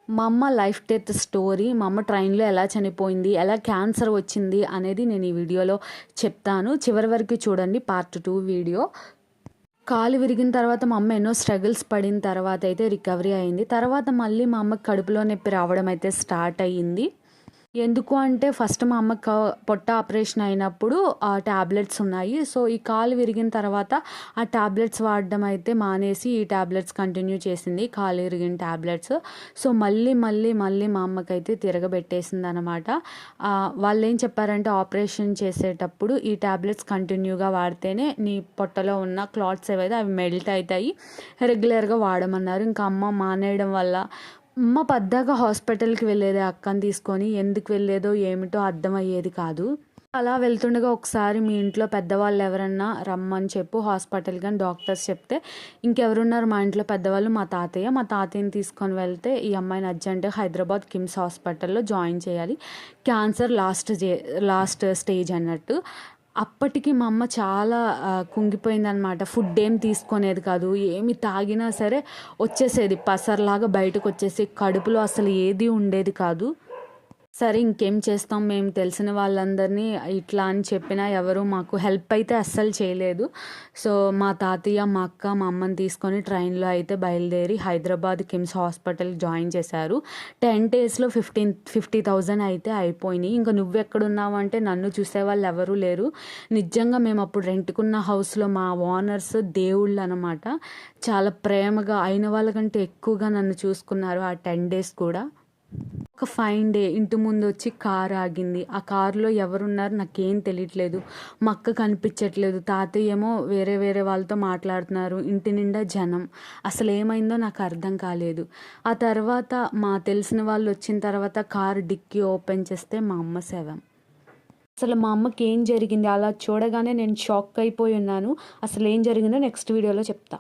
మా అమ్మ life death story, మా అమ్మ ట్రైన్‌లో ఎలా చనిపోయింది, ఎలా క్యాన్సర్ వచ్చింది అనేది నేను ఈ వీడియోలో చెప్తాను. చివరి వరకు చూడండి పార్ట్ 2 వీడియో. కాలు విరిగిన తర్వాత మా అమ్మ ఎన్నో స్ట్రగుల్స్ పడిన తర్వాత అయితే రికవరీ అయింది. తర్వాత మళ్ళీ మా అమ్మకి కడుపులో నొప్పి రావడం అయితే స్టార్ట్ అయ్యింది. ఎందుకు అంటే ఫస్ట్ మా అమ్మకి పొట్ట ఆపరేషన్ అయినప్పుడు ఆ టాబ్లెట్స్ ఉన్నాయి. సో, ఈ కాలు విరిగిన తర్వాత ఆ టాబ్లెట్స్ వాడడం అయితే మానేసి ఈ టాబ్లెట్స్ కంటిన్యూ చేసింది. కాలు విరిగిన టాబ్లెట్స్. సో, మళ్ళీ మా అమ్మకైతే తిరగబెట్టేసిందనమాట. వాళ్ళేం చెప్పారంటే ఆపరేషన్ చేసేటప్పుడు ఈ టాబ్లెట్స్ కంటిన్యూగా వాడితేనే నీ పొట్టలో ఉన్న క్లాట్స్ ఏవైతే అవి మెల్ట్ అవుతాయి. రెగ్యులర్‌గా వాడమన్నారు. ఇంకా అమ్మ మానేయడం వల్ల అమ్మ పద్దాక హాస్పిటల్‌కి వెళ్ళేది అక్కని తీసుకొని. ఎందుకు వెళ్ళేదో ఏమిటో అర్థమయ్యేది కాదు. అలా వెళ్తుండగా ఒకసారి మీ ఇంట్లో పెద్దవాళ్ళు ఎవరన్నా రమ్మని చెప్పు హాస్పిటల్‌కి అని డాక్టర్స్ చెప్తే, ఇంకెవరున్నారు మా ఇంట్లో పెద్దవాళ్ళు మా తాతయ్య. మా తాతయ్యని తీసుకొని వెళ్తే ఈ అమ్మాయిని అర్జెంట్‌గా హైదరాబాద్ కిమ్స్ హాస్పిటల్‌లో జాయిన్ చేయాలి. క్యాన్సర్ లాస్ట్ స్టేజ్ అన్నట్టు. అప్పటికి మా అమ్మ చాలా కుంగిపోయిందనమాట. ఫుడ్ ఏం తీసుకునేది కాదు. ఏమి తాగినా సరే వచ్చేసేది పసరులాగా బయటకొచ్చేసి కడుపులో అసలు ఏది ఉండేది కాదు. సరే ఇంకేం చేస్తాం, మేము తెలిసిన వాళ్ళందరినీ ఇట్లా అని చెప్పినా ఎవరు మాకు హెల్ప్ అయితే అస్సలు చేయలేదు. సో, మా తాతయ్య, మా అక్క, మా అమ్మని తీసుకొని ట్రైన్‌లో అయితే బయలుదేరి హైదరాబాద్ కిమ్స్ హాస్పిటల్‌కి జాయిన్ చేశారు. 10 డేస్‌లో 50,000 అయితే అయిపోయినాయి. ఇంక నువ్వెక్కడున్నావు అంటే నన్ను చూసేవాళ్ళు ఎవరు లేరు. నిజంగా మేము అప్పుడు రెంట్‌కున్న హౌస్‌లో మా ఓనర్స్ దేవుళ్ళనమాట. చాలా ప్రేమగా అయిన వాళ్ళకంటే ఎక్కువగా నన్ను చూసుకున్నారు ఆ 10 డేస్ కూడా. ఒక ఫైన్ డే ఇంటి ముందొచ్చి కారు ఆగింది. ఆ కారులో ఎవరున్నారు నాకేం తెలియట్లేదు. మా అక్క కనిపించట్లేదు. తాతయ్య ఏమో వేరే వేరే వాళ్ళతో మాట్లాడుతున్నారు. ఇంటి నిండా జనం. అసలేమైందో నాకు అర్థం కాలేదు. ఆ తర్వాత మా తెలిసిన వాళ్ళు వచ్చిన తర్వాత కారు డిక్కీ ఓపెన్ చేస్తే మా అమ్మ శవం. అసలు మా అమ్మకి ఏం జరిగింది? అలా చూడగానే నేను షాక్ అయిపోయి ఉన్నాను. అసలేం జరిగిందో నెక్స్ట్ వీడియోలో చెప్తా.